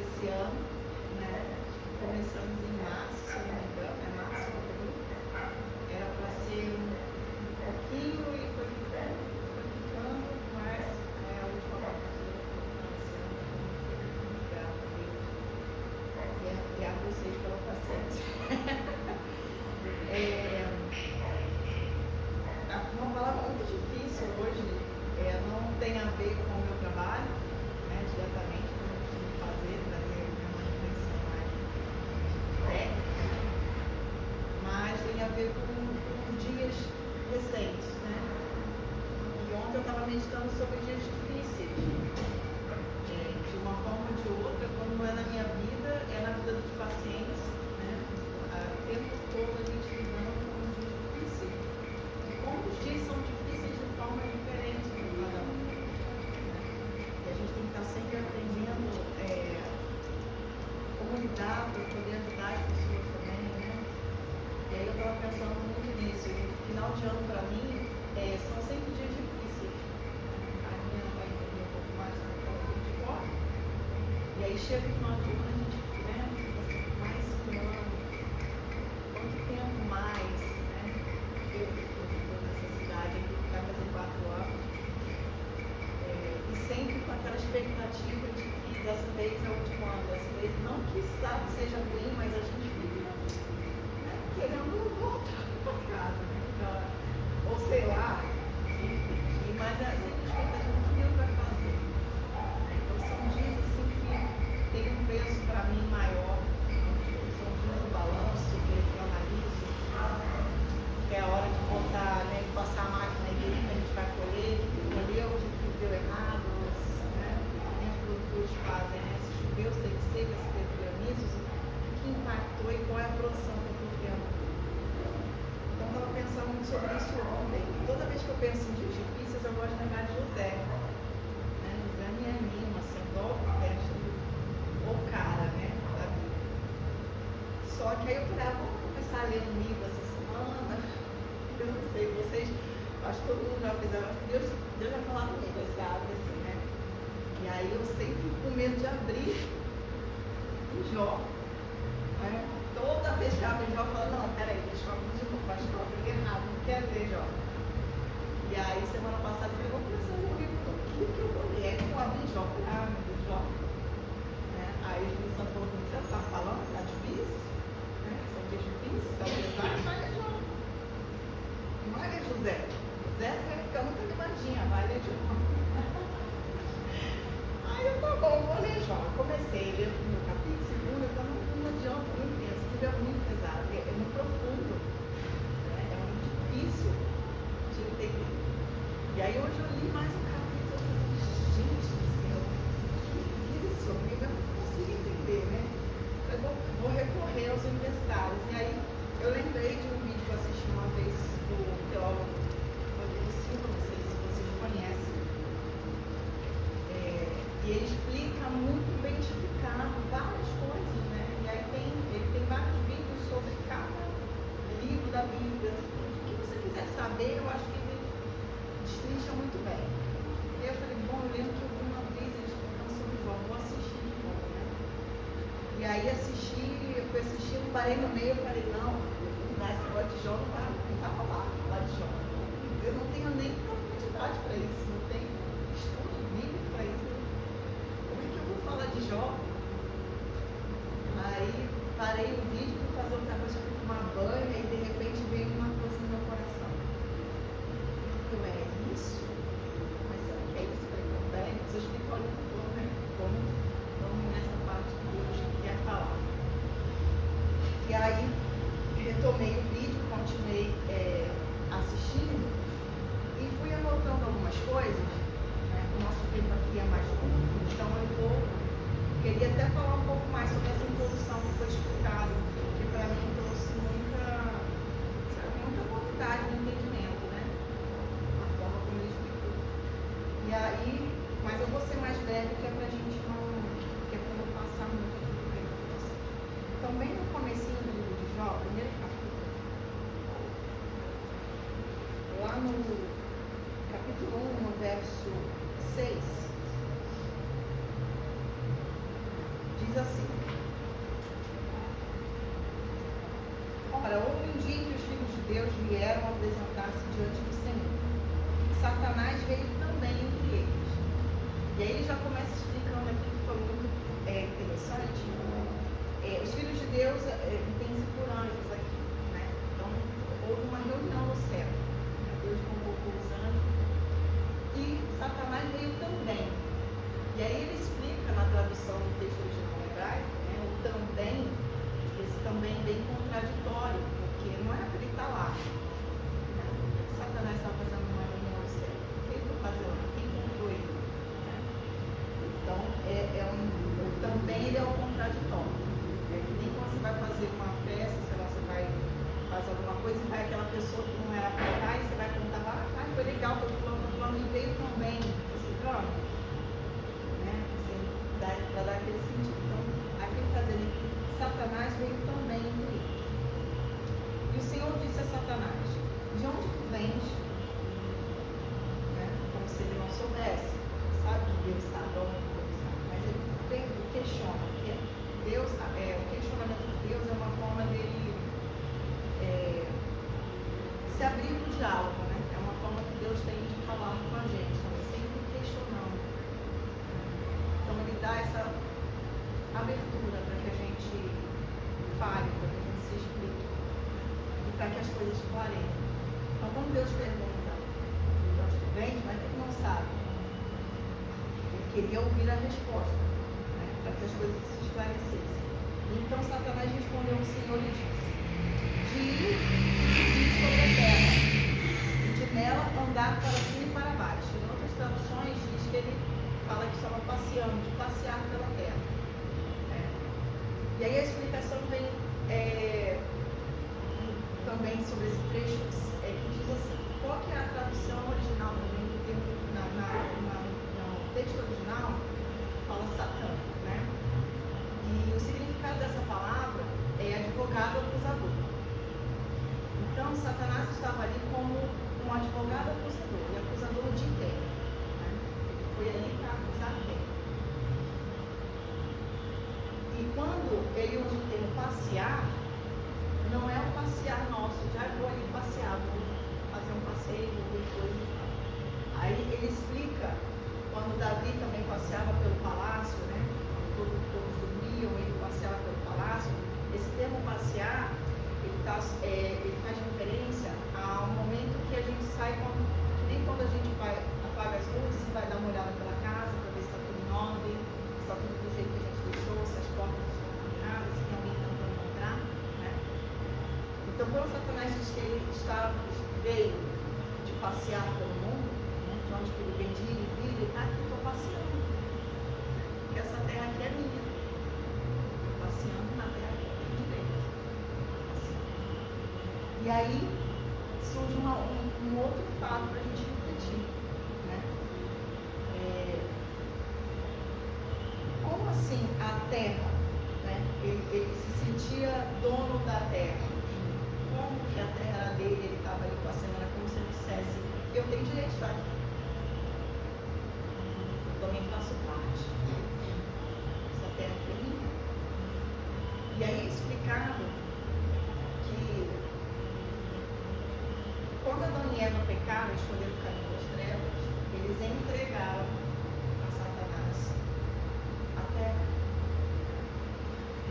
esse ano, né? Começamos em março, se não me engano, é março, abril. Era para ser um pouquinho e foi ficando, mas a última quarta-feira foi financiando, muito grata a Deus e a vocês pela paciência. Uma palavra muito difícil hoje, não tem a ver com o meu trabalho, né, diretamente, como eu costumo fazer, trazer uma reflexão mais técnica, mas tem a ver com dias recentes, né? E ontem eu estava meditando sobre dias difíceis, de uma forma ou de outra, quando não é na minha vida, é na vida dos pacientes, né? O tempo todo a gente lidando com dias difíceis. E como os dias são difíceis de forma diferente para cada um, né? E a gente tem que estar sempre aprendendo como lidar para poder ajudar as pessoas também, né? E aí eu estava pensando muito nisso. E final de ano para mim são sempre dias difíceis. A minha vai entender um pouco mais do que eu falo de fora. E aí chega o final de ano, a gente fica assim, mais um ano, quanto tempo mais, né? Eu estou nessa cidade aqui, vai fazer 4 anos. E sempre com aquela expectativa de que dessa vez é o último ano, dessa vez, não que sabe seja ruim, mas a gente fica, né, querendo voltar para casa, né? Ou sei lá, enfim, mas é sempre a expectativa do que Deus vai fazer. Então são dias assim que tem um peso para mim maior, são dias do balanço, que eu analiso, que é a hora de botar, né, de passar a máquina aí, que a gente vai colher, que colheu, que deu errado, né? Os produtores fazem, né? Se choveu, se teve seca, se teve granizo, o que impactou e qual é a produção que eu estou tendo. Então eu estava pensando muito sobre isso ontem. E toda vez que eu penso em dias difíceis, eu gosto de lembrar de José. Né? José me anima, assim, adoro o verso o cara, né? Da Bíblia. Só que aí eu falei, vamos começar a ler um livro essa semana. Eu não sei, vocês, acho que todo mundo já fez, Deus vai falar comigo, sabe, assim, né? E aí eu sempre fico com medo de abrir o Jó, né? Toda vez que abre o Jó, eu falo, não, peraí, deixa eu abrir de novo, acho que eu abri errado, não quero ler Jó. E aí, semana passada, eu falei, vou começar a ler um livro, o que eu vou ler? Aí eu abri Jó, eu falei, meu Deus, Jó. Né? Aí o Espírito Santo falou comigo, você tá falando, tá difícil? Né? São dias difíceis, tá pesado, vai ler Jó. Não vai ler José. José vai ficar muito animadinha, vai ler de novo. Aí eu, tá bom, vou ler Jó. Eu comecei a ler no capítulo 2, eu falei, não adianta, muito intenso, esse livro é muito pesado, é muito profundo, né? É muito difícil de entender. E aí hoje eu li mais um capítulo, eu falei, gente do céu, que isso? Eu não consigo entender, né? Eu vou recorrer aos universitários. E aí eu lembrei de um vídeo que eu assisti uma vez do teólogo Rodrigo Silva, não sei se vocês conhecem. E ele explica muito bem explicado várias coisas, né? E aí ele tem vários vídeos sobre cada livro da Bíblia. O que você quiser saber, eu acho que ele destrincha muito bem. E eu falei, bom, eu lembro que eu vi uma vez ele explicando sobre Jó, vou assistir de novo, né? E aí eu fui assistindo, parei no meio, eu falei, não, esse negócio de Jó não vai rolar, falar de Jó. Eu não tenho nem profundidade para isso, não tenho estudo bíblico para isso. Como é que eu vou falar de Jó? Aí parei o vídeo, fui fazer outra coisa, fui tomar banho, e de repente veio uma coisa no meu coração. Eu, é isso? Mas será que é isso? Eu falei, não, peraí, você explicou ali no todo, né? Vamos nessa parte que Deus quer falar. E aí, retomei o vídeo, continuei assistindo e fui anotando algumas coisas, né? O nosso tempo aqui é mais curto, então queria até falar um pouco mais sobre essa introdução que foi explicada, que para mim trouxe muita novidade no entendimento, né? A forma como ele explicou. E aí, mas eu vou ser mais breve, que é pra gente não, que é para não passar muito aqui do tempo. Então, bem no comecinho do livro de Jó, primeiro capítulo, lá no capítulo 1, no verso 6, diz assim: ora, houve um dia em que os filhos de Deus vieram apresentar-se diante do Senhor. Satanás veio também entre eles. E aí ele já começa explicando aqui que foi muito interessante. Os filhos de Deus entendem-se por anjos aqui, né? Então, houve uma reunião no céu. Deus convocou os anjos. E Satanás veio também. E aí ele explica na tradução do texto original hebraico, né, o também, esse também bem contraditório, porque não é que ele está lá. Né? Satanás está fazendo uma reunião no céu. Quem foi fazer lá? Quem comprou ele? Né? Então, o também ele é o contraditório. É que nem quando você vai fazer uma festa, sei lá, você vai fazer alguma coisa e vai aquela pessoa que não era para cá e você vai contar, foi legal, foi fulano, e veio também. Você droga. Né? Para dar aquele sentido. Então, aqui ele está dizendo que Satanás veio também entre eles. E o Senhor disse a Satanás: de onde tu vens? Né? Como se ele não soubesse. Sabe que Deus sabe, Deus sabe. Mas ele questiona. Porque Deus, o questionamento de Deus é uma forma dele se abrir no diálogo, né? É uma forma que Deus tem de falar com a gente, também sempre questionando. Então ele dá essa abertura para que a gente fale, para que a gente se explique e para que as coisas clareiem. Então quando Deus pergunta de onde tu vens, mas ele não sabe. Ele queria ouvir a resposta, né? Para que as coisas se esclarecessem. Então Satanás respondeu ao Senhor e disse: de ir sobre a terra, e de nela andar para cima e para baixo. Em outras traduções diz que ele fala que estava passeando, de passear pela terra. E aí a explicação vem também sobre esse trecho, que diz assim: qual que é a tradução original também do termo, no texto original fala Satã, né? E o significado dessa palavra é advogado acusador. Então, Satanás estava ali como um advogado acusador. E acusador de quem? Né? Ele foi ali para acusar quem? E quando ele usa o termo passear, não é um passear nosso, já vou ali passear, vou fazer um passeio, vou ver coisas. Aí ele explica, quando Davi também passeava pelo palácio, né? Todos dormiam, ele passeava pelo palácio. Esse termo passear, ele faz referência ao momento que a gente sai, nem quando a gente vai, apaga as luzes e vai dar uma olhada pela casa para ver se está tudo em ordem, se está tudo do jeito que a gente deixou, se as portas estão combinadas, se tem alguém tentando entrar, né? Então, quando Satanás diz que ele veio de passear pelo mundo, né, de onde que ele vendia e vira, ele está aqui, estou passeando, porque essa terra aqui é minha, passeando na terra aqui de Deus. E aí surge um outro fato para a gente refletir, né? Como assim a terra, né? Ele se sentia dono da terra. Como que a terra era dele, ele estava ali passeando, era como se ele dissesse: eu tenho direito de estar aqui. Eu também faço parte. Essa terra aqui é minha. E aí é explicado que quando Adão e Eva pecaram e escolheram o caminho das trevas, eles entregaram a Satanás a terra.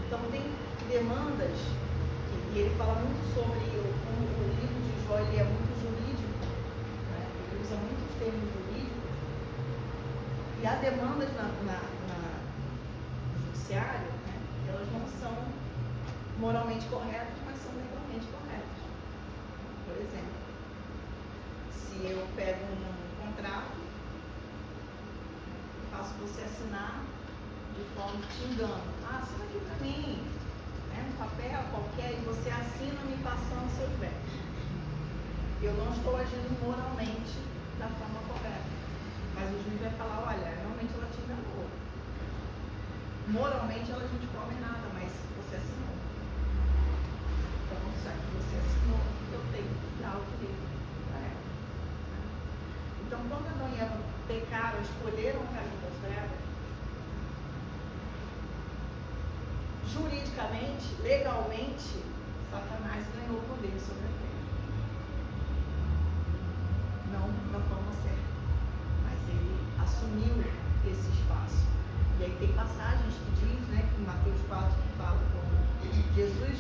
Então tem demandas, e ele fala muito sobre o livro de Jó, ele é muito jurídico, né? Ele usa muitos termos jurídicos, e há demandas no judiciário, né? Elas não são moralmente corretas, mas são legalmente corretas. Por exemplo, se eu pego um contrato, faço você assinar de forma que te engano. Assina aqui para mim, né, um papel qualquer, e você assina me passando seus bens. Eu não estou agindo moralmente da forma correta. Mas o juiz vai falar: olha, realmente ela te enganou. Moralmente ela agiu de forma errada, mas você assinou. Então, já que você assinou, eu tenho que dar o direito para ela. Então, quando Adão e Eva pecaram, escolheram o caminho das trevas, juridicamente, legalmente, Satanás ganhou poder sobre a terra. Não da forma certa, mas ele assumiu esse espaço. E aí tem passagens que diz, né, que em Mateus 4, que fala quando Jesus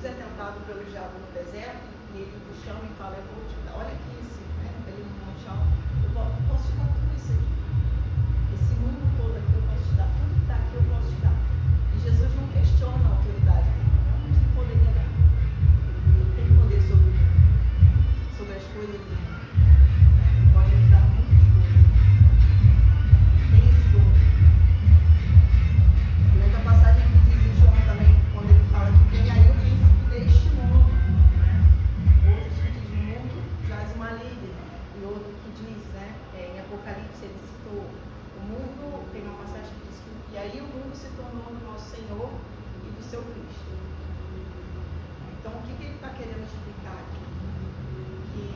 é tentado pelo diabo no deserto, e ele o chama e fala, eu vou te dar, olha aqui, ele no chão, eu posso te dar tudo isso aqui. Esse mundo todo aqui eu posso te dar, tudo que está aqui eu posso te dar. E Jesus não questiona a autoridade dele, não que ele poderia dar. Ele tem poder sobre o mundo, sobre as coisas do mundo. Ele pode nos dar muitas coisas. Tem esse dom. E outra passagem que diz em João também, quando ele fala que vem aí o príncipe deste mundo. Outro que diz, o mundo jaz o maligno. E outro que diz, né, em Apocalipse ele citou, o mundo, tem uma passagem que diz que e aí o mundo se tornou do nosso Senhor e do seu Cristo. Então o que ele está querendo explicar aqui? Que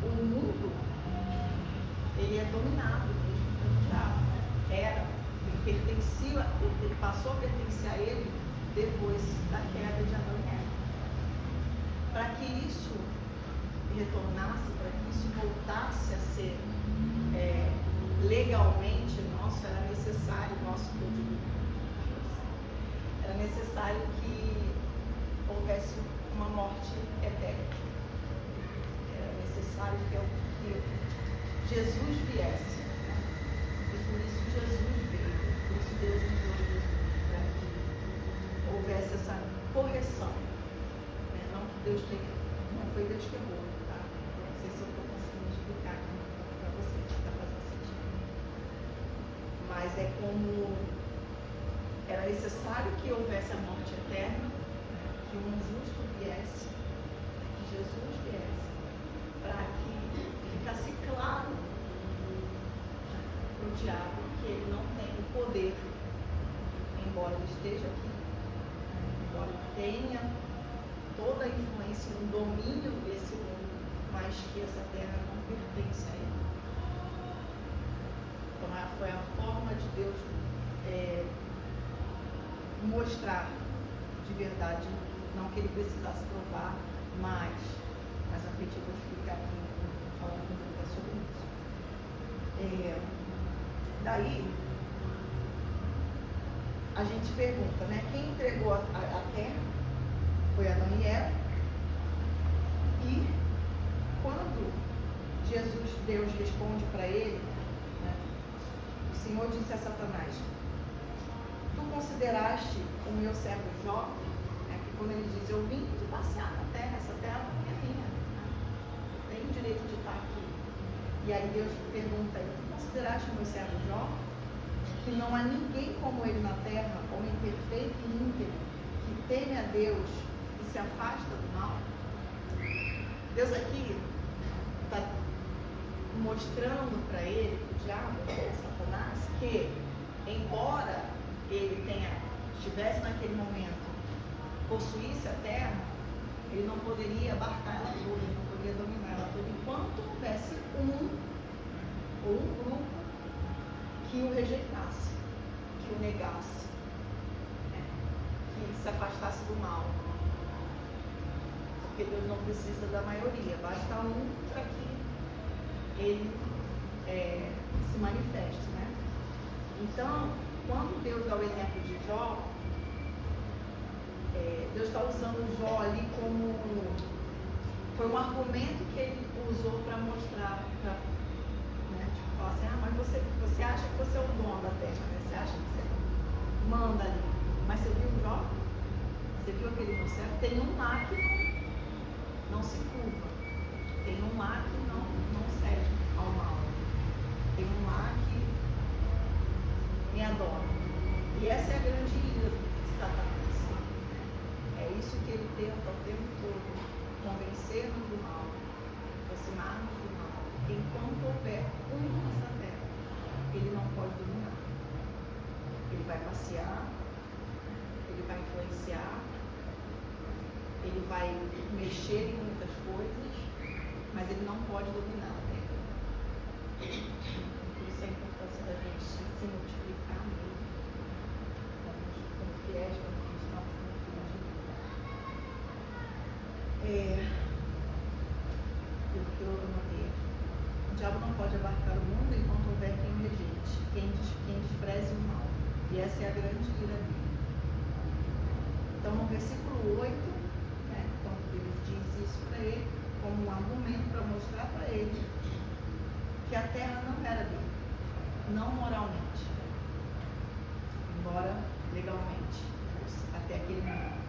o mundo, ele é dominado mesmo pelo diabo. Ele passou a pertencer a ele depois da queda de Adão e Eva. Para que isso retornasse, para que isso voltasse a ser legalmente nosso, era necessário era necessário que houvesse uma morte eterna. Era necessário que Jesus viesse. E por isso Jesus veio. Por isso Deus enviou Jesus, para que houvesse essa correção. Não que Deus tenha, não foi Deus que errou, tá? Não sei se eu estou conseguindo explicar aqui para você que está fazendo sentido. Mas é como era necessário que houvesse a morte eterna, que um justo viesse, que Jesus viesse, para que ficasse claro para o diabo que ele não tem o poder, embora ele esteja aqui, embora ele tenha toda a influência no domínio desse mundo, mas que essa terra não pertence a ele. Então foi a forma de Deus mostrar de verdade, não que ele precisasse provar, mas a fim de eu vou explicar aqui, falando um pouco sobre isso. Daí a gente pergunta, né? Quem entregou a terra foi Adão e Eva. E quando Deus responde para ele, né, o Senhor disse a Satanás: tu consideraste o meu servo Jó? Que quando ele diz, eu vim de passear na terra, essa terra não é minha, né? Eu tenho o direito de estar aqui. E aí Deus pergunta, tu consideraste o meu servo Jó? Que não há ninguém como ele na terra, homem perfeito e íntegro, que teme a Deus e se afasta do mal. Deus aqui está mostrando para ele, o diabo, Satanás, que embora ele estivesse naquele momento, possuísse a terra, ele não poderia abarcar ela toda, ele não poderia dominar ela toda, enquanto houvesse um grupo que o rejeitasse, que o negasse, que se afastasse do mal. Porque Deus não precisa da maioria, basta um para que ele se manifeste, né? Então, quando Deus dá o exemplo de Jó, Deus está usando Jó ali como foi um argumento que ele usou para mostrar, né? Tipo, falar assim, mas você acha que você é o dono da terra, né? Você acha que você manda ali, mas você viu Jó? Você viu aquele meu servo? Tem um lá que não se curva, tem um lá que não cede ao mal, tem um lá que me adora. E essa é a grande ira de Satanás. É isso que ele tenta o tempo todo, convencer-nos do mal, aproximar-nos do mal. Enquanto houver um nessa terra, ele não pode dominar. Ele vai passear, ele vai influenciar, ele vai mexer em muitas coisas, mas ele não pode dominar a terra. Por isso é a importância da gente se multiplicar mesmo, essa é a grande ira dele. Então, no versículo 8, né, quando Deus diz isso para ele, como um argumento para mostrar para ele que a terra não era dele, não moralmente, embora legalmente fosse até aquele momento.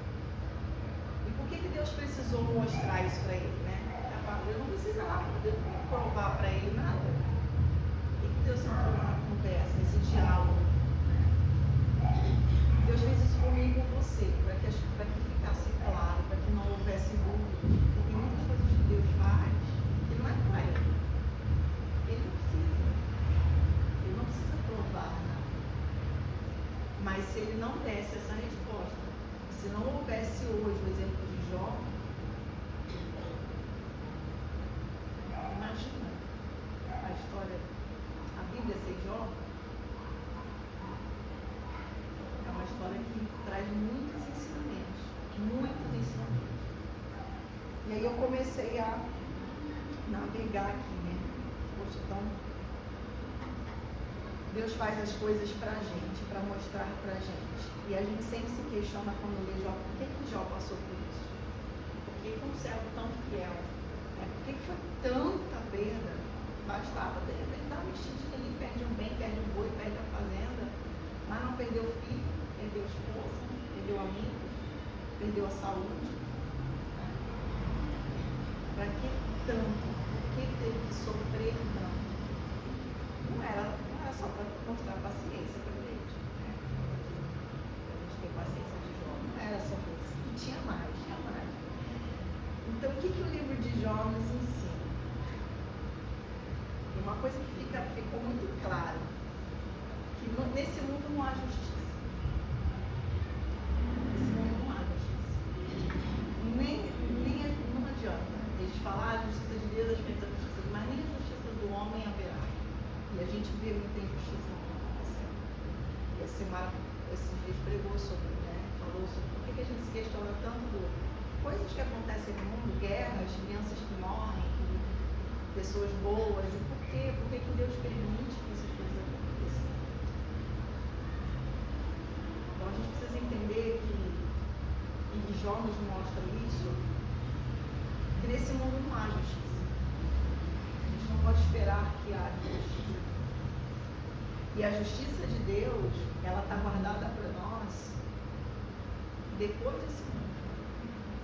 E por que Deus precisou mostrar isso para ele, né? Deus não precisava provar para ele nada. Por que Deus entrou numa conversa, esse diálogo? Deus fez isso comigo e com você, para que ficasse claro, para que não houvesse dúvida. Porque muitas coisas que Deus faz, que não é para ele. Ele não precisa provar nada. Mas se ele não desse essa resposta, se não houvesse hoje o exemplo de Jó, imagina a história, a Bíblia sem Jó. É uma história que traz muitos ensinamentos. E aí eu comecei a navegar aqui, né? Poxa, então Deus faz as coisas pra gente, pra mostrar pra gente. E a gente sempre se questiona quando lê Jó, por que Jó passou por isso? Por que um servo tão fiel? Por que foi tanta perda? Bastava de repente dar uma mexidinha ali, perde um bem, perde um boi, perde a fazenda, mas não perdeu o filho, perdeu a esposa, perdeu amigos, perdeu a saúde. Para que tanto? Por que teve que sofrer tanto? Não era só para mostrar paciência para a gente, né? Para a gente ter paciência de Jó. Não era só isso. E tinha mais. Então, o que o livro de Jó nos ensina? E uma coisa que ficou muito clara, que nesse mundo não há justiça. Nesse mundo não há justiça. Não adianta. Eles falam a justiça de Deus, a justiça de Deus, mas nem a justiça do homem haverá. E a gente vê muita injustiça acontecendo. E a Simara, esses dias, pregou sobre, né? Falou sobre por que a gente se questiona tanto coisas que acontecem no mundo, guerras, crianças que morrem, pessoas boas, e por quê? Por que Deus permite que essas coisas aconteçam? Então a gente precisa entender que, e Jó nos mostra isso, que nesse mundo não há justiça. A gente não pode esperar que haja justiça. E a justiça de Deus, ela está guardada para nós depois desse mundo,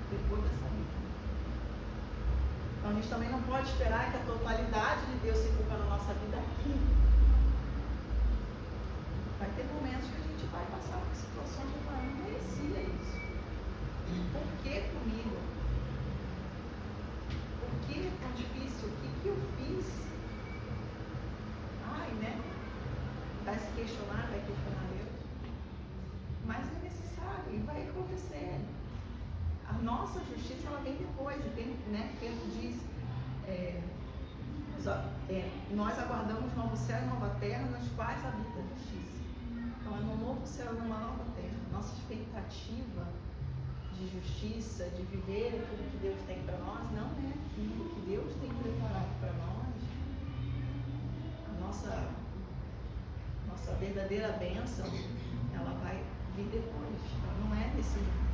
depois dessa vida. Então a gente também não pode esperar que a totalidade de Deus se cumpra na nossa vida aqui. Vai ter momentos que a gente vai passar por situações que eu não merecia isso. Por que comigo? Por que é tão difícil? O que eu fiz? Ai, né? Vai se questionar, vai questionar Deus. Mas é necessário e vai acontecer. A nossa justiça, ela vem depois. E tem, né? Pedro diz, nós aguardamos novo céu e nova terra, nas quais habita a justiça. Então é no novo céu e numa nova terra. Nossa expectativa de justiça, de viver aquilo que Deus tem para nós, não é aquilo que Deus tem preparado para nós. A nossa verdadeira bênção, ela vai vir depois, ela não é nesse mundo.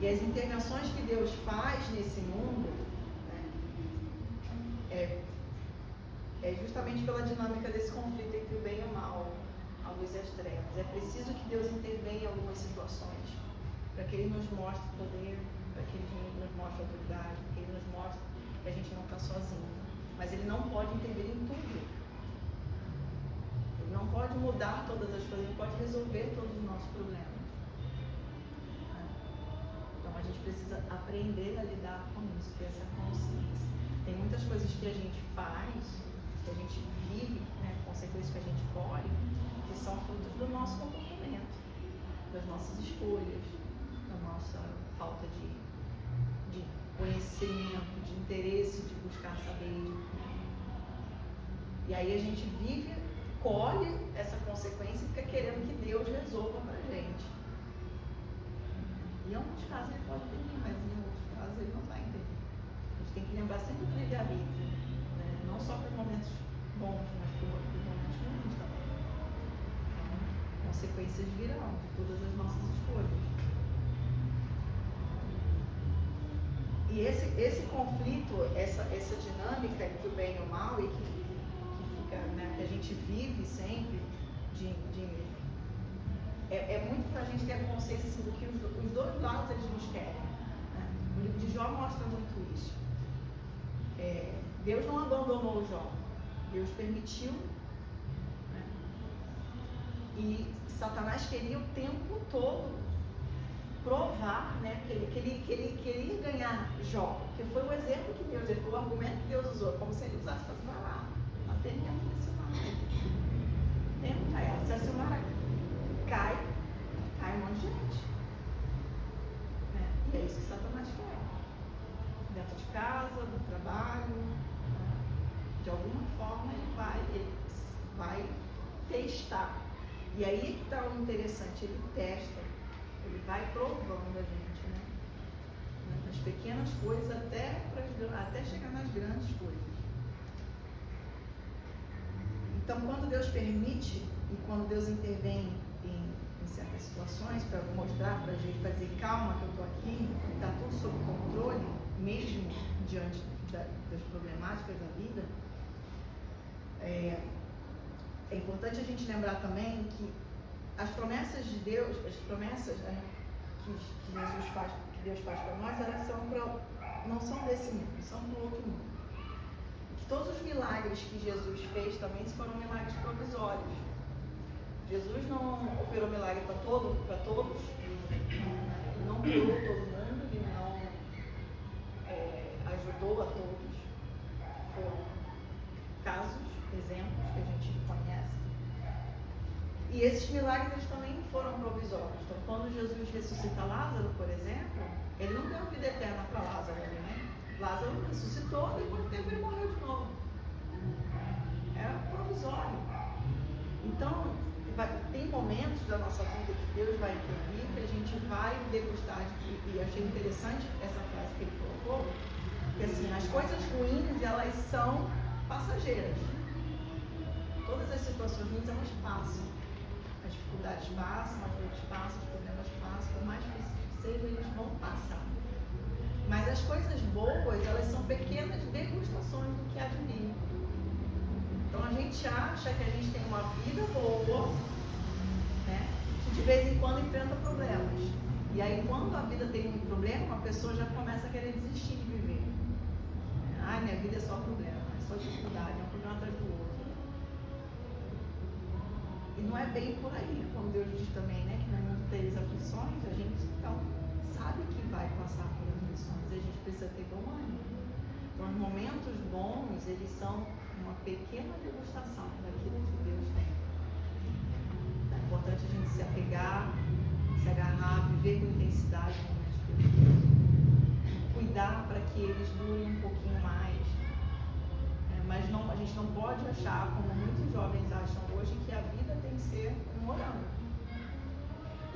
E as intervenções que Deus faz nesse mundo, né, é justamente pela dinâmica desse conflito entre o bem e o mal, a luz e as trevas. É preciso que Deus intervenha em algumas situações, para que Ele nos mostre poder, para que Ele nos mostre autoridade, para que Ele nos mostre que a gente não está sozinho. Mas Ele não pode intervir em tudo. Ele não pode mudar todas as coisas, Ele pode resolver todos os nossos problemas. Então a gente precisa aprender a lidar com isso, ter essa consciência. Tem muitas coisas que a gente faz, que a gente vive, né, consequências que a gente colhe, que são frutos do nosso comportamento, das nossas escolhas, da nossa falta de conhecimento, de interesse, de buscar saber. E aí a gente vive, colhe essa consequência e fica querendo que Deus resolva pra gente. E em alguns casos Ele pode intervir, mas em outros casos Ele não vai intervir. A gente tem que lembrar sempre do livre-arbítrio, né? Não só para os momentos bons, mas para os momentos ruins também. Então, consequências virão de todas as nossas escolhas. E esse conflito, essa dinâmica entre o bem e o mal, e que fica, né, que a gente vive sempre, é muito para a gente ter a consciência assim, do que os dois lados eles nos querem. Né? O livro de Jó mostra muito isso. Deus não abandonou Jó, Deus permitiu. Né? E Satanás queria o tempo todo provar, né, que ele queria ganhar Jó, que foi o exemplo que Deus, foi o argumento que Deus usou, como se ele usasse para falar, vai lá, até minha filha Silmara. Tenta ela, se a Silmara cai um monte de gente. Né? E é isso que Satanás quer. Dentro de casa, no trabalho, de alguma forma ele vai testar. E aí que está o interessante, ele testa. Ele vai provando a gente, né? Nas pequenas coisas até chegar nas grandes coisas. Então, quando Deus permite e quando Deus intervém em certas situações para mostrar para a gente, para dizer calma que eu estou aqui, está tudo sob controle, mesmo diante das problemáticas da vida, é importante a gente lembrar também que as promessas de Deus, as promessas, né, que Deus faz para nós, elas não são desse mundo, são do outro mundo. Que todos os milagres que Jesus fez também foram milagres provisórios. Jesus não operou milagre para todos, ele não curou todo mundo, ele não ajudou a todos. Foram casos, exemplos que a gente conhece. E esses milagres eles também foram provisórios. Então, quando Jesus ressuscita Lázaro, por exemplo, ele não deu vida eterna para Lázaro, né? Lázaro ressuscitou e depois de tempo ele morreu de novo. Era provisório. Então, tem momentos da nossa vida que Deus vai intervir, que a gente vai degustar. E achei interessante essa frase que ele colocou, que assim, as coisas ruins, elas são passageiras. Todas as situações ruins, elas passam. As dificuldades passam, as dores passam, os problemas passam, por mais difíceis que sejam, eles vão passar. Mas as coisas boas, elas são pequenas degustações do que há de vir. Então a gente acha que a gente tem uma vida boa, né, que de vez em quando enfrenta problemas. E aí quando a vida tem um problema, a pessoa já começa a querer desistir de viver. Ai, minha vida é só problema, é só dificuldade, é um problema atrás do outro. E não é bem por aí, como Deus diz também, né, que no mundo tereis aflições, a gente então sabe que vai passar por aflições, e a gente precisa ter bom ânimo. Então os momentos bons, eles são uma pequena degustação daquilo que Deus tem. É importante a gente se apegar, se agarrar, viver com intensidade no momento de Deus. Cuidar para que eles durem um pouquinho mais. Mas a gente não pode achar, como muitos jovens acham hoje, que a vida tem que ser um morango.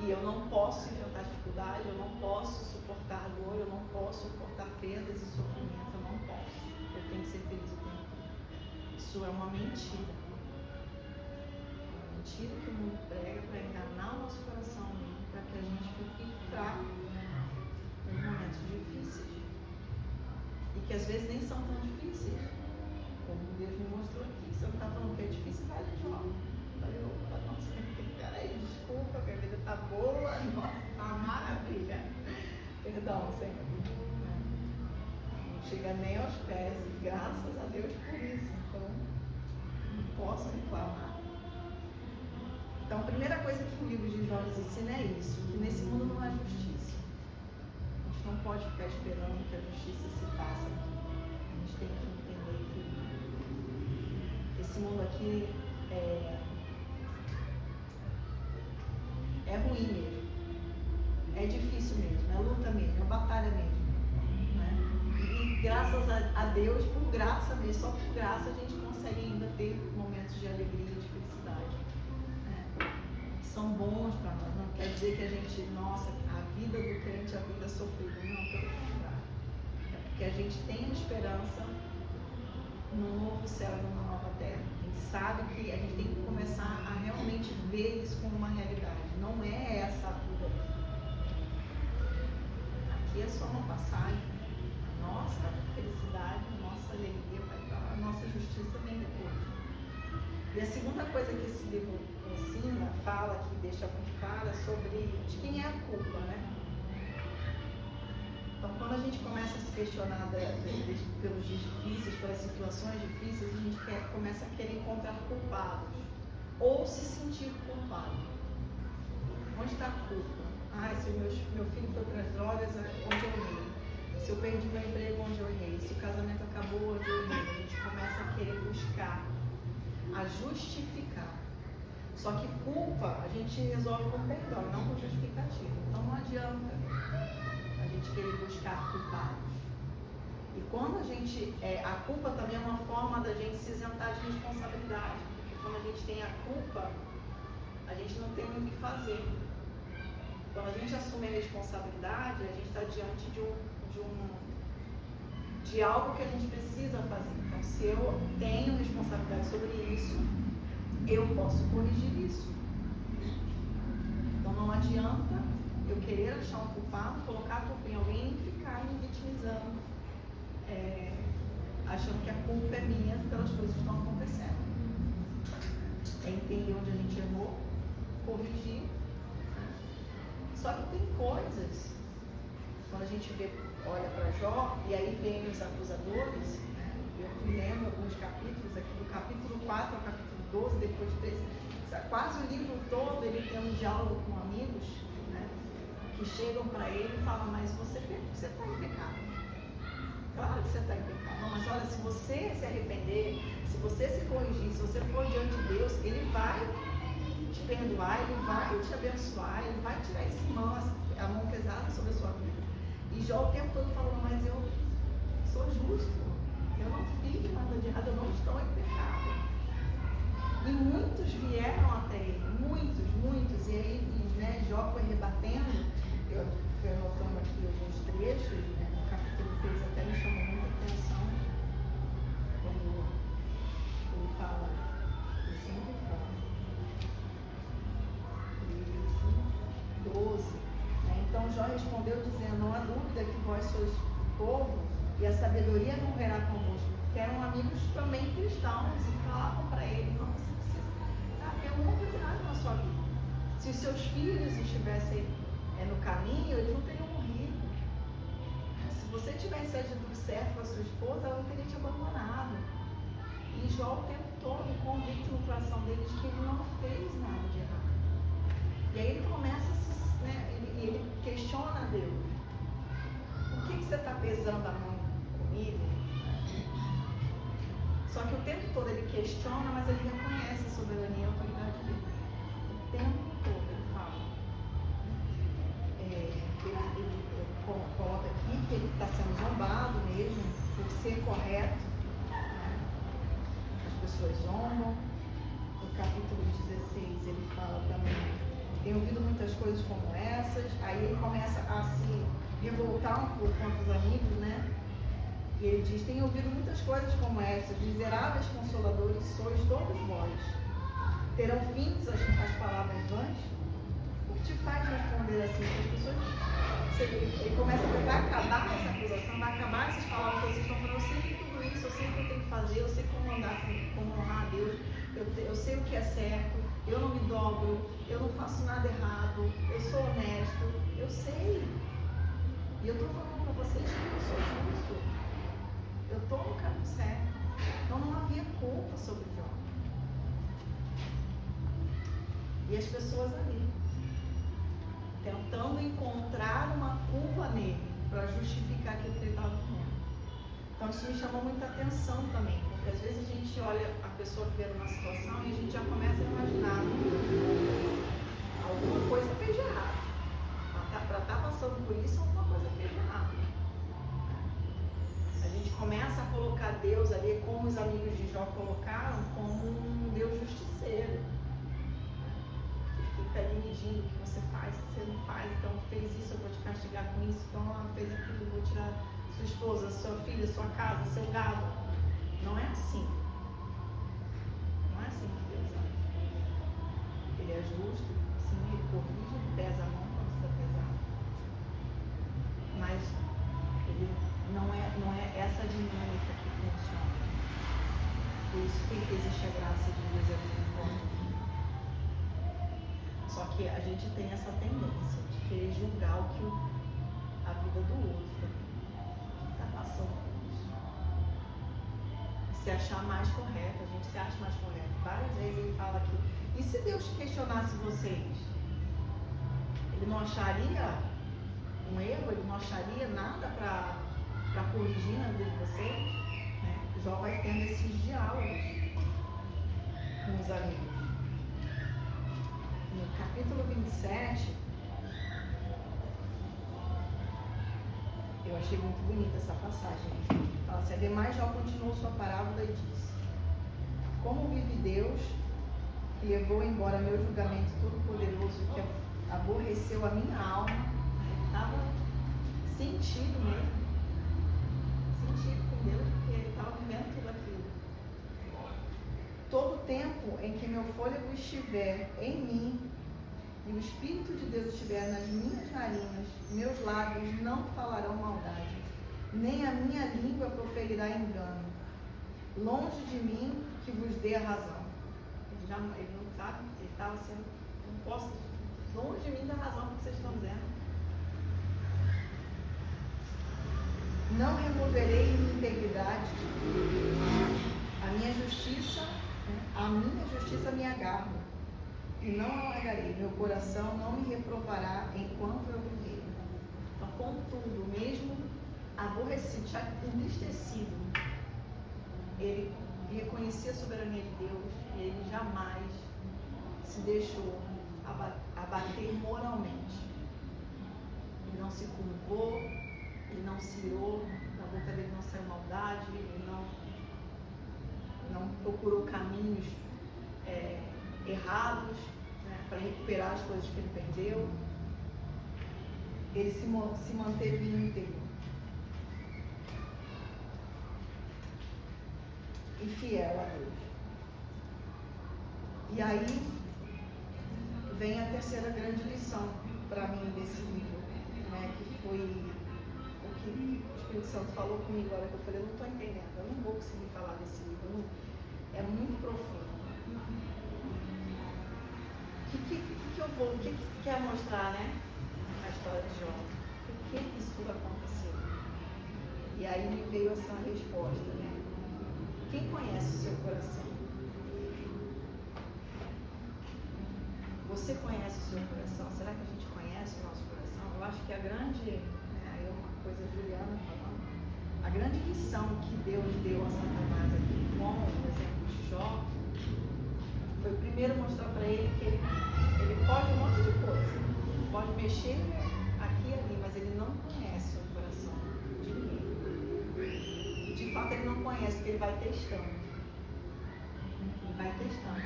E eu não posso enfrentar dificuldade, eu não posso suportar dor, eu não posso suportar perdas e sofrimento, eu não posso. Eu tenho que ser feliz o tempo todo. Isso é uma mentira. Uma mentira que o mundo prega para enganar o nosso coração, para que a gente fique fraco nos momentos difíceis. E que às vezes nem são tão difíceis. Como Deus me mostrou aqui, se eu não está falando que é difícil, vai de Jó. Falei, opa, nossa, peraí, desculpa, que a vida está boa, nossa, tá uma maravilha. Perdão, Senhor. Não chega nem aos pés, e graças a Deus por isso. Então, não posso reclamar. Então, a primeira coisa que o livro de Jó nos ensina é isso, que nesse mundo não há justiça. A gente não pode ficar esperando que a justiça se faça aqui. A gente tem que entender que esse mundo aqui é ruim mesmo, é difícil mesmo, é luta mesmo, é batalha mesmo, né? E graças a Deus, por graça mesmo, só por graça a gente consegue ainda ter momentos de alegria e de felicidade, né? Que são bons para nós. Não quer dizer que a gente, nossa, a vida do crente é a vida sofrida, não, pelo contrário, é porque a gente tem uma esperança num novo céu e numa nova terra. A gente sabe que a gente tem que começar a realmente ver isso como uma realidade. Não é essa a vida. Aqui é só uma passagem. A nossa felicidade, a nossa alegria vai estar, a nossa justiça vem depois. E a segunda coisa que esse livro ensina, fala, que deixa muito clara, sobre de quem é a culpa, né? Então, quando a gente começa a se questionar pelos dias difíceis, pelas situações difíceis, a gente começa a querer encontrar culpados ou se sentir culpado. Onde está a culpa? Se meu filho foi para as drogas, onde eu errei? Se eu perdi meu emprego, onde eu errei? Se o casamento acabou, onde eu errei? A gente começa a querer buscar, a justificar. Só que culpa a gente resolve com perdão, não com justificativa. Então não adianta a gente querer buscar culpados. E quando a gente, a culpa também é uma forma da gente se isentar de responsabilidade. Porque quando a gente tem a culpa, a gente não tem muito o que fazer. Quando a gente assume a responsabilidade, a gente está diante de algo que a gente precisa fazer. Então, se eu tenho responsabilidade sobre isso, eu posso corrigir isso. Então, não adianta eu querer achar um culpado, colocar a culpa em alguém e ficar me vitimizando, achando que a culpa é minha pelas coisas que estão acontecendo. É entender onde a gente errou, corrigir. Só que tem coisas, quando a gente olha para Jó, e aí vem os acusadores, né? Eu fui lendo alguns capítulos aqui, do capítulo 4 ao capítulo 12, depois de 13, quase o livro todo ele tem um diálogo com amigos, né? Que chegam para ele e falam, mas você está em pecado. Claro que você está em pecado. Não, mas olha, se você se arrepender, se você se corrigir, se você for diante de Deus, Ele vai te perdoar, Ele vai te abençoar, Ele vai tirar a mão pesada sobre a sua vida. E Jó o tempo todo falando, mas eu sou justo, eu não fiz nada de errado, eu não estou em pecado. E muitos vieram até ele, muitos, e aí, né, Jó foi rebatendo. Eu fui anotando aqui alguns trechos, né, no capítulo 3 até me chamou muita atenção, quando ele fala, ele sempre fala, 12, né? Então Jó respondeu dizendo, não há dúvida que vós sois o povo e a sabedoria morrerá convosco, que eram amigos também cristãos e falavam para ele, não, você precisa, tem alguma coisa errada na sua vida. Se os seus filhos estivessem no caminho, eles não teriam morrido. Se você tivesse agido certo com a sua esposa, ela não teria te abandonado. E Jó o tempo todo convicto no coração dele de que ele não fez nada de errado. E aí ele começa ele questiona a Deus. Por que você está pesando a mão comigo? Só que o tempo todo ele questiona, mas ele reconhece a soberania e a autoridade dele. O tempo todo ele fala. Ele coloca aqui que ele está sendo zombado mesmo por ser correto. As pessoas zombam. No capítulo 16 ele fala também, tem ouvido muitas coisas como essas. Aí ele começa a se revoltar um pouco contra os amigos, né? E ele diz, tem ouvido muitas coisas como essas, miseráveis consoladores sois todos vós. Terão fins as palavras vãs? O que te faz responder assim? As pessoas, ele começa a vai acabar essa acusação, vai acabar essas palavras que vocês estão falando, eu sei que tudo isso, eu sei o que eu tenho que fazer, eu sei como andar, como honrar a Deus, eu sei o que é certo, eu não me dobro, eu não faço nada errado, eu sou honesto, eu sei. E eu estou falando para vocês que eu sou justo. Eu estou no caminho certo. Então não havia culpa sobre Jó. E as pessoas ali, tentando encontrar uma culpa nele, para justificar aquilo que ele estava vivendo. Então isso me chamou muita atenção também, porque às vezes a gente olha a pessoa vivendo uma situação e a gente já começa a imaginar alguma coisa fez de errado. Para estar passando por isso, alguma coisa fez de errado. A gente começa a colocar Deus ali, como os amigos de Jó colocaram, como um Deus justiceiro. Que fica ali medindo o que você faz, o que você não faz. Então fez isso, eu vou te castigar com isso. Então ela fez aquilo, eu vou tirar sua esposa, sua filha, sua casa, seu gado. Não é assim. Não é assim que Deus age. Ele é justo, sim, ele corrige, ele pesa a mão quando precisa pesar. Mas ele não é essa dinâmica que funciona. Por isso que existe a graça de Deus é muito forte. Só que a gente tem essa tendência de querer julgar o que a vida do outro está passando por isso. Se achar mais correto, a gente se acha mais correto. Várias vezes ele fala aqui, e se Deus questionasse vocês? Ele não acharia um erro, ele não acharia nada para corrigir na vida de vocês? Né? Jó vai tendo esses diálogos com os amigos. No capítulo 27, eu achei muito bonita essa passagem. Fala assim, ademais Jó continuou sua parábola e disse: como vive Deus, que levou embora meu julgamento todo-poderoso, que aborreceu a minha alma. Ele estava sentido mesmo. Sentido com Deus, porque ele estava vivendo tudo aquilo. Todo tempo em que meu fôlego estiver em mim e o Espírito de Deus estiver nas minhas narinas, meus lábios não falarão maldade, nem a minha língua proferirá engano. Longe de mim que vos dê a razão. Ele não sabe, ele estava sendo, não posso, longe de mim da razão que vocês estão dizendo. Não removerei integridade, a minha justiça me agarra, e não alargarei, meu coração não me reprovará enquanto eu viver. Então, contudo, mesmo aborrecido, já entristecido, ele reconhecia a soberania de Deus e ele jamais se deixou abater moralmente. Ele não se curvou, ele não se irou, da boca dele não saiu maldade, ele não procurou caminhos errados, né, para recuperar as coisas que ele perdeu. Ele se manteve íntegro e fiel a Deus. E aí vem a terceira grande lição para mim desse livro, né, que foi o que o Espírito Santo falou comigo agora, que eu falei, eu não estou entendendo, eu não vou conseguir falar desse livro, é muito profundo. O que quer mostrar, né, a história de Jó? Por que isso aconteceu? E aí me veio essa resposta, né? Quem conhece o seu coração? Você conhece o seu coração? Será que a gente conhece o nosso coração? Eu acho que a grande, aí uma coisa Juliana falando, a grande lição que Deus deu a Satanás aqui, com o exemplo de Jó, foi primeiro mostrar para ele que ele pode um monte de coisa, pode mexer aqui e ali, mas ele não conhece o coração de ninguém. De fato, ele não conhece, porque ele vai testando. Ele vai testando.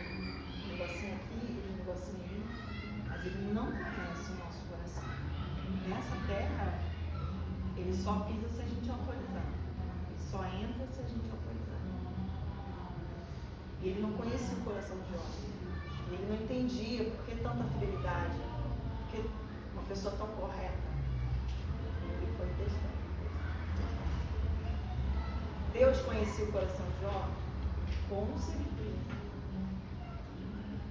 Um negocinho aqui, um negocinho ali, mas ele não conhece o nosso coração. Nessa terra, ele só pisa se a gente autorizar. Ele só entra se a gente autorizar. E ele não conhecia o coração de Jó. Ele não entendia por que tanta fidelidade, por que uma pessoa tão correta. Ele foi testando. Deus conhecia o coração de Jó? Com certeza.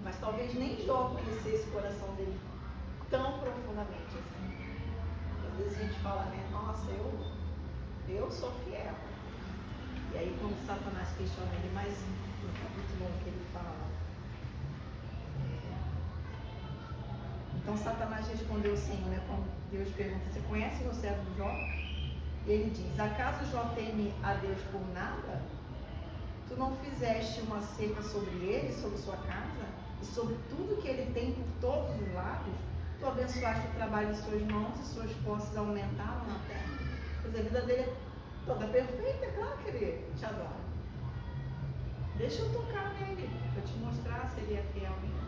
Mas talvez nem Jó conhecesse o coração dele tão profundamente assim. Às vezes a gente fala, né? Nossa, eu sou fiel. E aí quando Satanás questiona ele, mas no capítulo 1 que ele fala. Então Satanás respondeu assim, né? Quando Deus pergunta, você conhece o servo Jó? E ele diz, acaso Jó teme a Deus por nada? Tu não fizeste uma cerca sobre ele, sobre sua casa, e sobre tudo que ele tem por todos os lados? Tu abençoaste o trabalho de suas mãos e suas posses aumentaram na terra? Pois a vida dele é toda perfeita, claro que ele te adora. Deixa eu tocar nele, para te mostrar se ele é fiel mesmo.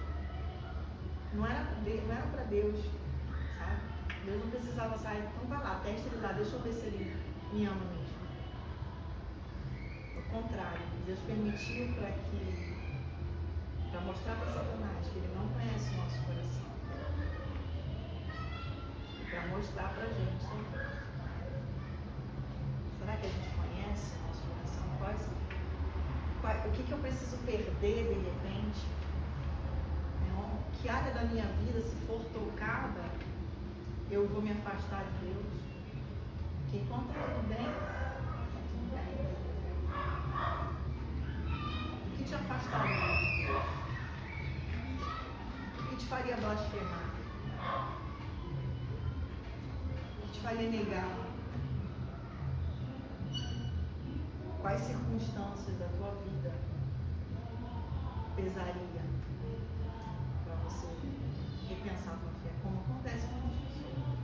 Não era para Deus, sabe? Deus não precisava sair, então vai lá, testa ele lá, deixa eu ver se ele me ama mesmo. contrário, Deus permitiu para mostrar para Satanás que ele não conhece o nosso coração. Para mostrar para a gente também. Será que a gente conhece o nosso coração? O que eu preciso perder de repente? Que área da minha vida, se for tocada, eu vou me afastar de Deus? Porque enquanto está tudo bem, está tudo bem. O que te afastaria de Deus? O que te faria blasfemar? O que te faria negar? Quais circunstâncias da tua vida pesaria para você repensar a tua fé? Como acontece com as pessoas.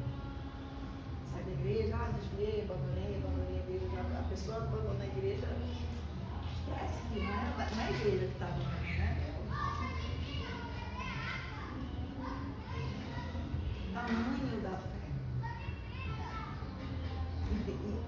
Sai da igreja, desviei, abandonei a igreja. A pessoa abandona a igreja, esquece que não é a igreja que está abandonando, né? Tamanho da fé.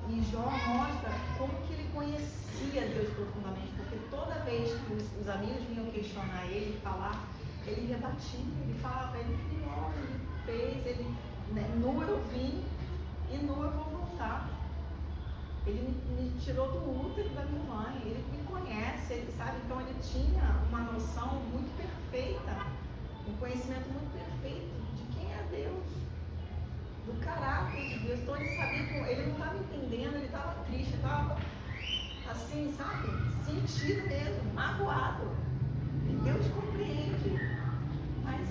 E Jó mostra como que ele conhecia Deus profundamente, porque toda vez que os amigos vinham questionar ele, falar, ele rebatia, ele falava, ele criou, ele fez, ele, né, nu eu vim e nu eu vou voltar. Ele me tirou do útero da minha mãe, ele me conhece, ele sabe, então ele tinha uma noção muito perfeita, um conhecimento muito perfeito de quem é Deus, do caráter de Deus. Então ele sabia que ele não estava entendendo, ele estava triste, estava assim, sabe, sentido mesmo, magoado. E Deus compreende, mas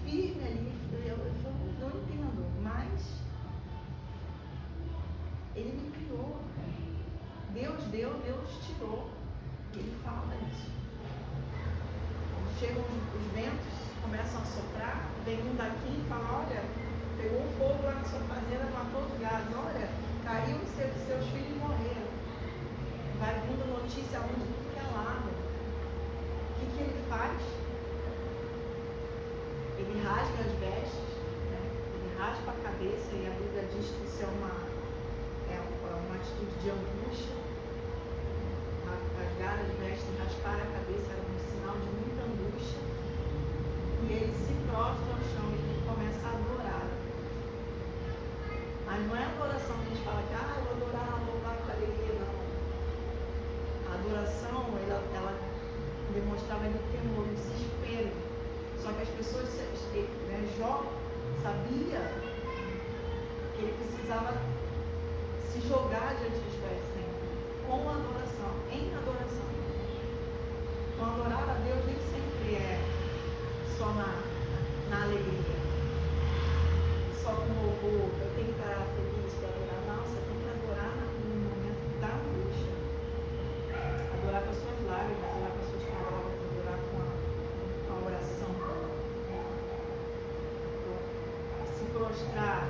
firme ali, eu não entendo, mas ele me criou, Deus deu, Deus tirou. Ele fala isso. Chegam os ventos, começam a soprar, vem um daqui e fala, olha, pegou um fogo lá na sua fazenda, matou os gados, olha, caiu seus filhos morreram. Vai vindo notícia onde tudo que é lado. O que ele faz? Ele rasga as vestes, né? Ele raspa a cabeça, e a Bíblia diz que isso é uma atitude de angústia. Rasgar as vestes, raspar a cabeça era um sinal de muita angústia. E ele se prostra ao chão e ele começa a adorar. Mas não é a adoração que a gente fala que eu vou adorar, louvar com alegria, não. A adoração, ela demonstrava no temor, no desespero. Só que as pessoas, né, Jó sabia que ele precisava se jogar diante dos pés do Senhor, com adoração, em adoração. Então adorar a Deus nem sempre é só na alegria, só com louvor, eu tenho que estar feliz para adorar. Não, você tem que adorar no momento da angústia. Adorar com as suas lágrimas, adorar com as suas palavras, adorar com a oração. Se prostrar,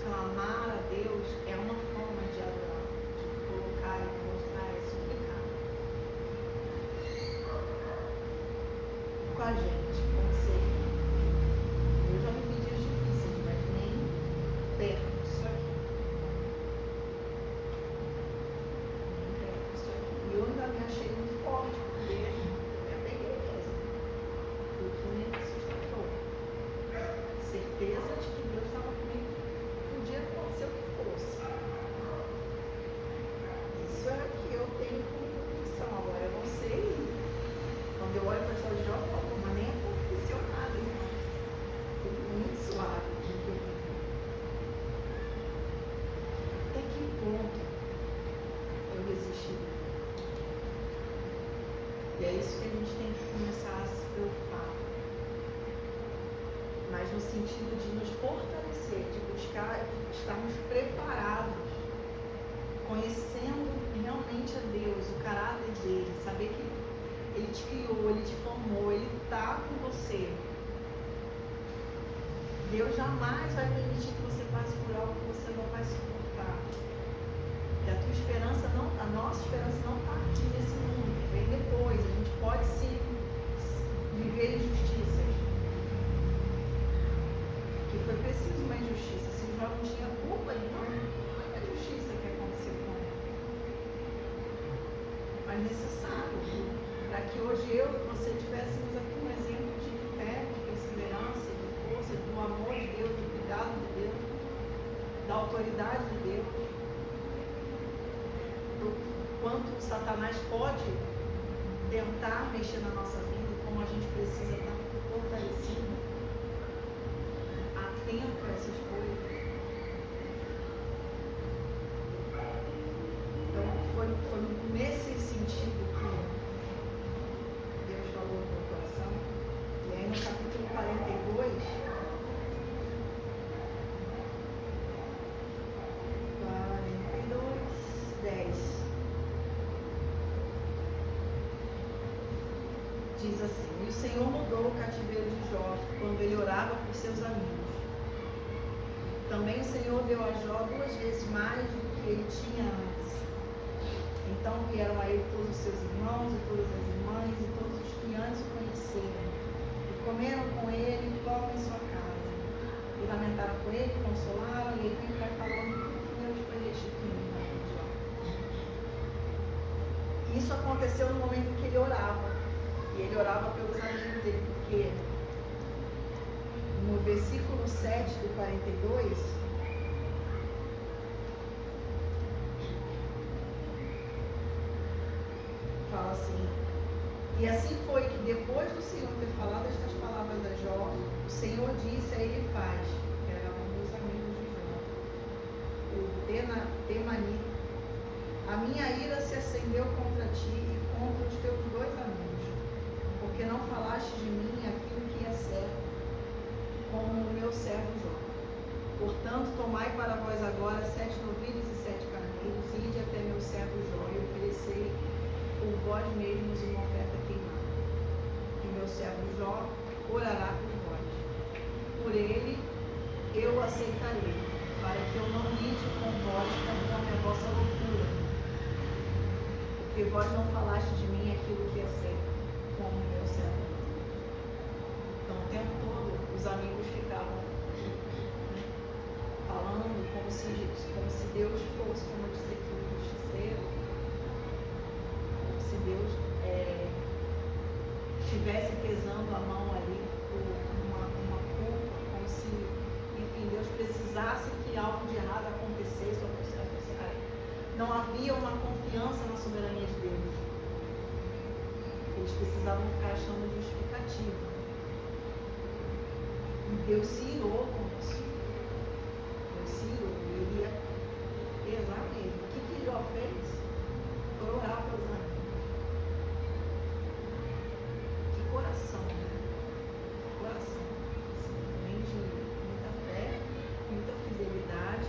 clamar a Deus é uma forma de adorar, de colocar e mostrar e suplicar. Com a gente, como ser. Eu já vivi dias difíceis, mas nem perto disso aqui. E eu ainda me achei muito forte, porque eu me apeguei mesmo. Foi o que me sustentou. Certeza de que Deus estava comigo. Podia acontecer o que fosse. Isso é o que eu tenho como convicção. Agora eu não sei. Quando eu olho para a história de Jó, eu falo, mas nem aconteceu nada. Tudo muito suave. Até que ponto eu resisti? E é isso que a gente tem que começar a se preocupar. Mas no sentido de nos fortalecer, de buscar, estarmos preparados, conhecendo realmente a Deus, o caráter dele, saber que ele te criou, ele te formou, ele está com você. Deus jamais vai permitir que você passe por algo que você não vai suportar. E a tua esperança não, a nossa esperança não está aqui nesse mundo, vem depois. A gente pode sim viver injustiças. Que foi preciso uma injustiça. Se o Jó não tinha culpa, então não foi a justiça que aconteceu com ele. mas necessário, para que hoje eu e você tivéssemos aqui um exemplo de fé, de perseverança, de força, do amor de Deus, do cuidado de Deus, da autoridade de Deus, do quanto Satanás pode tentar mexer na nossa vida, como a gente precisa estar fortalecido, atento a essas coisas. Então, foi nesse sentido que Deus falou no meu coração. E aí, no capítulo 42, 10, diz assim: E o Senhor mudou o cativeiro de Jó quando ele orava por seus amigos. Também o Senhor deu a Jó 2 vezes mais do que ele tinha antes. Então vieram a ele todos os seus irmãos e todas as irmãs e todos os que antes o conheceram, e comeram com ele pão em sua casa, e lamentaram com ele, consolaram, e ele vai falando tudo que Deus foi restituindo na vida de Jó. E isso aconteceu no momento em que ele orava, e ele orava pelos amigos dele, porque no versículo 7 do 42, fala assim: E assim foi que depois do Senhor ter falado estas palavras a Jó, o Senhor disse a Elifaz, que era um dos amigos de Jó, o Temanita: A minha ira se acendeu contra ti e contra os teus 2 amigos, porque não falaste de mim aquilo que é certo, como o meu servo Jó. Portanto, tomai para vós agora 7 novilhos e 7 carneiros, e ide até meu servo Jó, e oferecei por vós mesmos uma oferta queimada. E meu servo Jó orará por vós. Por ele eu aceitarei, para que eu não lide com vós conforme a vossa loucura, porque vós não falaste de mim aquilo que é certo, como o meu servo. Então, o tempo todo, os amigos ficavam falando como se Deus fosse, como diz aqui, o justiceiro, como se Deus estivesse pesando a mão ali por uma culpa, como se, enfim, Deus precisasse que algo de errado acontecesse ou acontecesse. Não havia uma confiança na soberania de Deus. Eles precisavam ficar achando justificativa. E Deus se irou com isso. Deus se irou. E ele ia pesar nele. O que Jó fez? Foi orar pelos amigos. Que coração, né? Coração. Assim, de muita fé, muita fidelidade,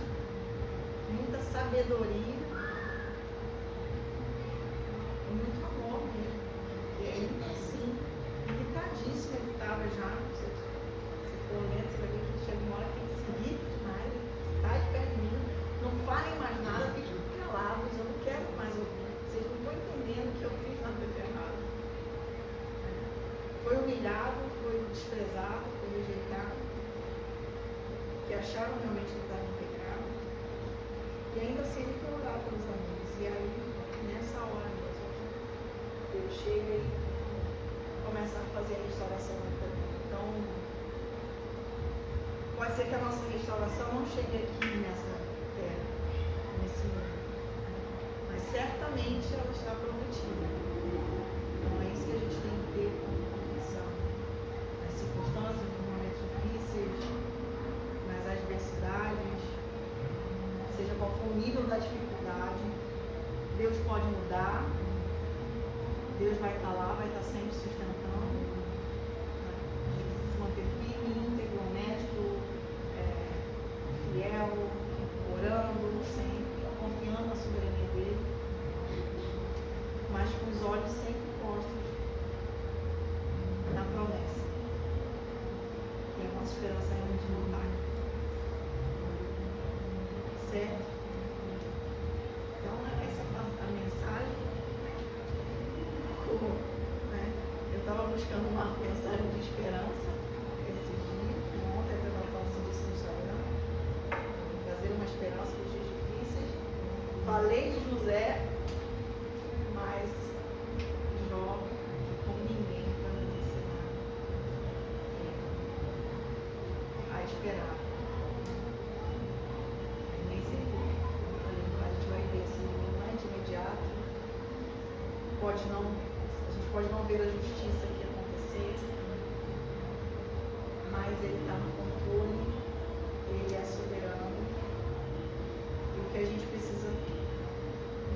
muita sabedoria e muito amor mesmo. E aí, assim, irritadíssimo ele estava já. Se for lendo, você vai ver que chega uma hora que ele se irrita demais, sai de perto de mim, não falem mais nada, fiquem calados, eu não quero mais ouvir. Vocês não estão entendendo que eu fiz nada de errado. Foi humilhado, foi desprezado, foi rejeitado, que acharam realmente que estava em pecado. E ainda assim ele foi orar pelos amigos. E aí, nessa hora, Deus chega e começa a fazer a restauração do povo. Então, pode ser que a nossa restauração não chegue aqui nessa terra, nesse mundo, mas certamente ela está prometida. Então é isso que a gente tem que ter como convicção. Nas circunstâncias, nos momentos difíceis, nas adversidades, seja qual for o nível da dificuldade, Deus pode mudar, Deus vai estar lá, vai estar sempre sustentando. A gente precisa se manter firme, íntegro, honesto, fiel, orando sempre, confiando na soberania dele, mas com os olhos sempre postos na promessa. E a nossa esperança realmente não vai. Certo? Então, essa é a mensagem. Né? Eu estava buscando uma mensagem de esperança esses dias. Ontem eu estava falando sobre isso no Instagram. Trazer uma esperança nos dias difíceis. Falei de José, mas esperar. Nem sempre, a gente vai ver assim, não é de imediato. A gente pode não ver a justiça aqui acontecer, mas Ele está no controle, Ele é soberano. E o que a gente precisa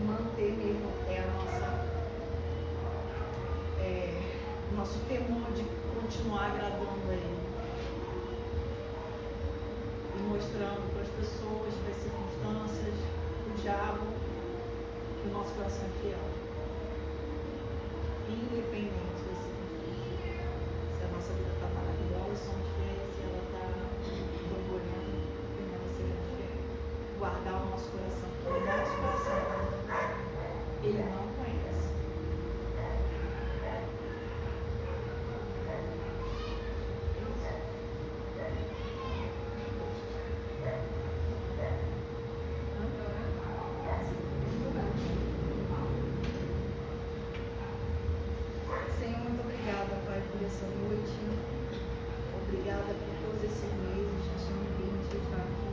manter mesmo é o nosso temor de continuar agradando a Ele. E mostrando para as pessoas, para as circunstâncias, para o diabo, que o nosso coração é fiel. Independente das circunstâncias. Se a nossa vida está maravilhosa, somos fiéis. Se ela está turbulenta, permaneceremos fiéis. Guardar o nosso coração. Porque o nosso coração, Ele não conhece. Senhor, muito obrigada, Pai, por essa noite. Obrigada por todos esses meses que o Senhor me permitiu estar aqui.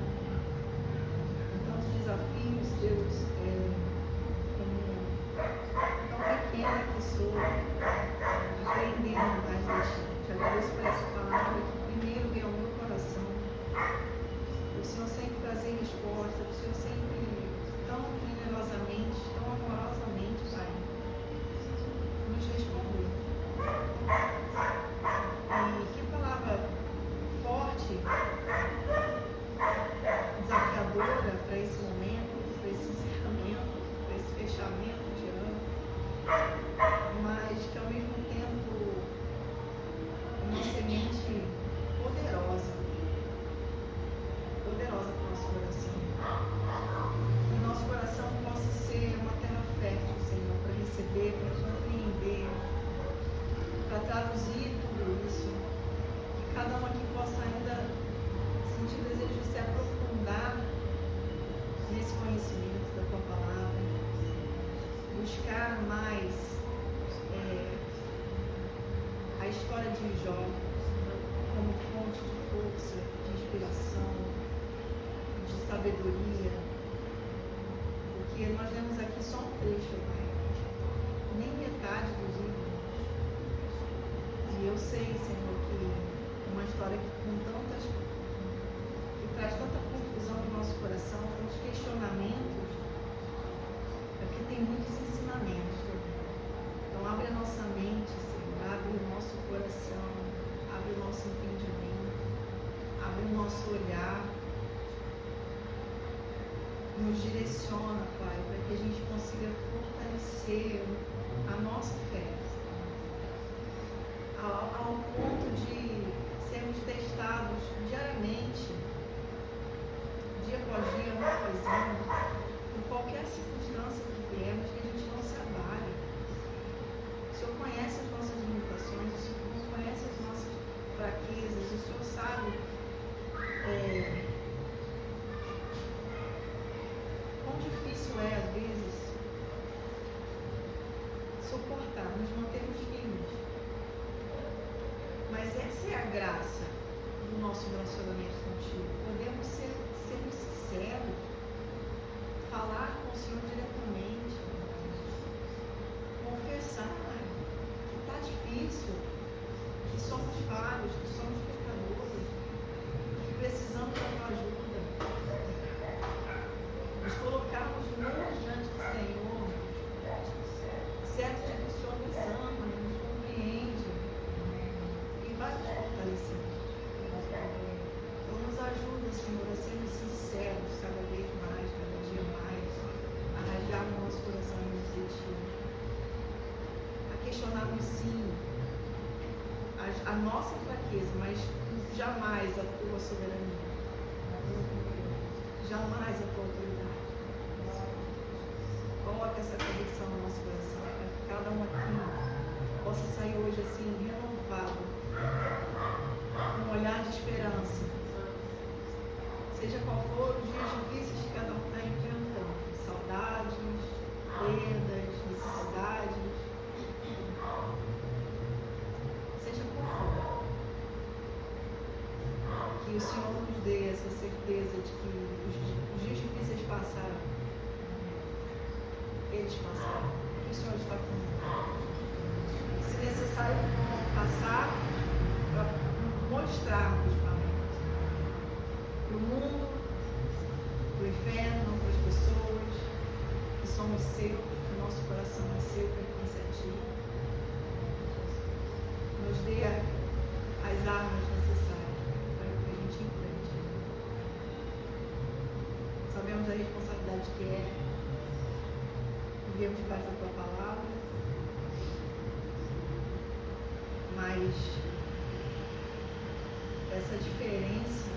Com tantos desafios, Deus, como tão pequena que sou, aprendendo mais de Ti. Te agradeço por essa palavra que primeiro veio ao meu coração. O Senhor sempre trazer resposta, o Senhor sempre tão generosamente, tão amorosamente, Pai, nos responder. E que palavra forte, desafiadora para esse momento, para esse encerramento, para esse fechamento de ano, mas que ao mesmo tempo uma semente poderosa para o nosso coração. Que o nosso coração possa ser uma terra fértil, Senhor, para receber, para compreender, para traduzir tudo isso. Que cada um aqui possa ainda sentir o desejo de se aprofundar nesse conhecimento da Tua palavra, buscar mais a história de Jó como fonte de força, de inspiração, de sabedoria, porque nós lemos aqui só um trecho, Pai, nem metade do livro. E eu sei, Senhor, que uma história que traz tanta confusão no nosso coração, tantos questionamentos, é porque tem muitos ensinamentos. Então abre a nossa mente, Senhor, abre o nosso coração, abre o nosso entendimento, abre o nosso olhar, nos direciona, Pai, para que a gente consiga fortalecer a nossa fé, ao ponto de sermos testados diariamente, dia após dia, ano após ano, em qualquer circunstância que viemos, que a gente não se abale. O Senhor conhece as nossas limitações, o Senhor conhece as nossas fraquezas, o Senhor sabe quão difícil é, às vezes, suportar, nos mantermos firmes. Mas essa é a graça do nosso relacionamento contigo. Podemos sermos sinceros, falar com o Senhor diretamente, confessar que está difícil, que somos falhos, que somos pecadores, que precisamos da tua ajuda. Nos colocarmos nus diante do Senhor, certo de que o Senhor nos ama, nos compreende e vai nos fortalecer. Então nos ajuda, Senhor, a sermos sinceros cada vez mais, cada dia mais, a rasgar no nosso coração e nos sentir, a questionarmos sim a nossa fraqueza, mas jamais a tua soberania, jamais a tua autoridade. Coloca essa convicção no nosso coração, para que cada um aqui possa sair hoje assim, renovado, com um olhar de esperança. Seja qual for os dias difíceis que cada um está enfrentando, saudades, perdas, necessidades, seja qual for, que Que o Senhor nos dê essa certeza de que os dias difíceis passaram. Eles passaram. Que o Senhor está conosco. E se necessário passar, para mostrarmos para o mundo, para o inferno, para as pessoas, que somos seu, que o nosso coração é seu, pertence a ti. Nos dê as armas necessárias para que a gente enfrente. Sabemos a responsabilidade que é vivermos debaixo da tua palavra, mas essa diferença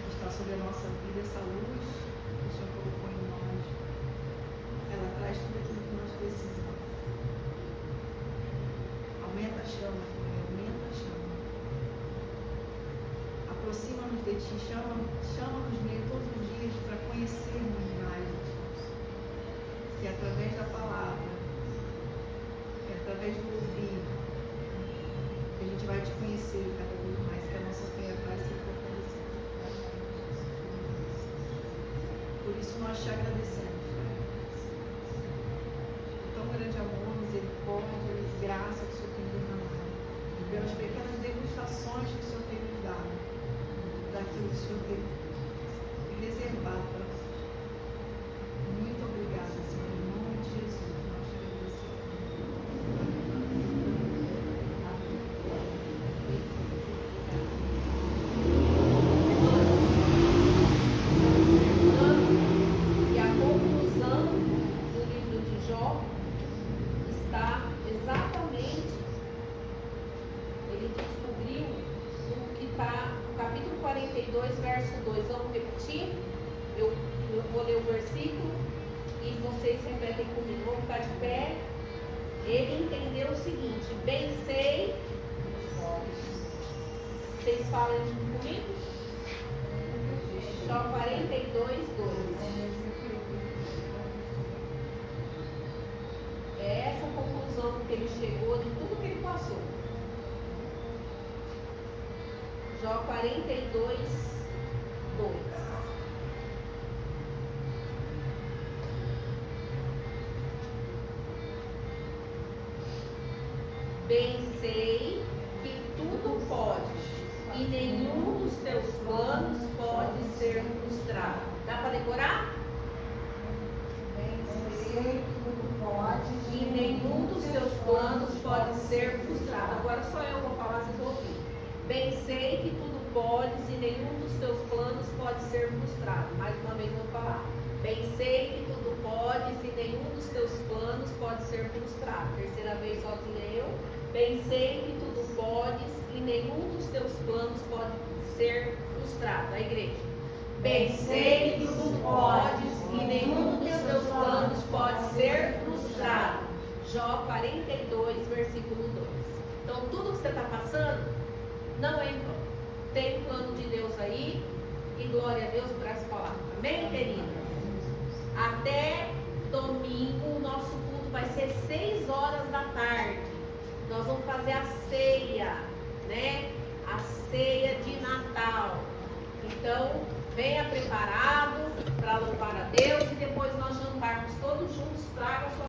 que está sobre a nossa vida, essa luz que o Senhor colocou em nós, ela traz tudo aquilo que nós precisamos. Aumenta a chama, aumenta a chama. Aproxima-nos de ti, chama-nos mesmo todos os dias para conhecermos mais de ti. Que através da palavra, que através do ouvir, que a gente vai te conhecer cada vez mais, que a nossa fé vai se fortalecer. Por isso nós te agradecemos, Pai. Tão grande amor, misericórdia e graça que o Senhor tem derramado. E pelas pequenas degustações que o Senhor tem nos dado, daquilo que o Senhor tem reservado para nós. Muito obrigada, Senhor, em nome de Jesus. Nós te agradecemos. E a conclusão do livro de Jó está exatamente, ele descobriu o que está no capítulo 42, verso 2. Vamos repetir? Eu vou ler o versículo e vocês repetem comigo. Vamos ficar de pé. Ele entendeu o seguinte: bem sei. Vocês falam junto comigo? Jó 42, 2. É essa a conclusão que ele chegou de tudo que ele passou. Jó 42, 2. Bem sei que tudo podes, e nenhum dos teus planos pode ser frustrado. Dá para decorar? Bem sei que tudo pode, E nenhum dos teus planos pode ser frustrado. Agora só eu vou falar, vocês vão ouvir. Bem sei que tudo podes, e nenhum dos teus planos pode ser frustrado. Mais uma vez eu vou falar. Bem sei que tudo podes, e nenhum dos teus planos pode ser frustrado. Terceira vez sozinha eu. Bem sei que tudo podes, e nenhum dos teus planos pode ser frustrado. A igreja. Bem sei que tudo podes, e nenhum dos teus planos pode ser frustrado. Jó 42, versículo 2. Então tudo que você está passando não é em vão. Tem o plano de Deus aí, e glória a Deus por essa palavra. Amém, queridas? Até domingo, o nosso culto vai ser 6 horas da tarde. Nós vamos fazer a ceia, né? A ceia de Natal. Então, venha preparado para louvar a Deus, e depois nós jantarmos todos juntos. Traga a sua